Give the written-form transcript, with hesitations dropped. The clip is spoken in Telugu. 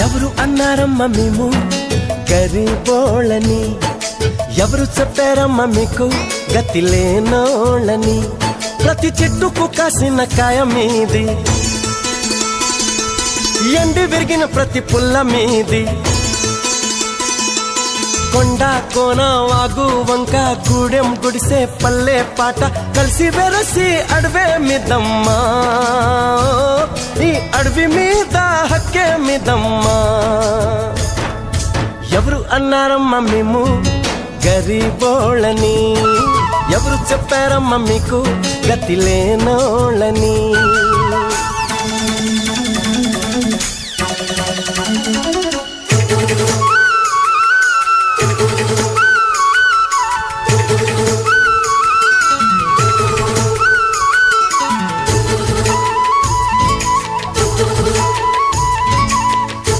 ఎవరు అన్నారమ్మ మేము గరీబోళ్ళని, ఎవరు చెప్పారమ్మ మీకు గతి లేనోళ్ళని. ప్రతి చెట్టుకు కాసిన కాయ మీది, ఎండి విరిగిన ప్రతి పుల్ల మీది. కొండ కోన వాగు వంక గూడెం గుడిసే పల్లె పాట కలిసి వెరసి అడవే మిదమ్మా. ఈ అడవి మీద హక్కే మిదమ్మా. ఎవరు అన్నారమ్మ మేము గరీబోళ్ళని, ఎవరు చెప్పారమ్మ మీకు గతి లేనోళ్ళని.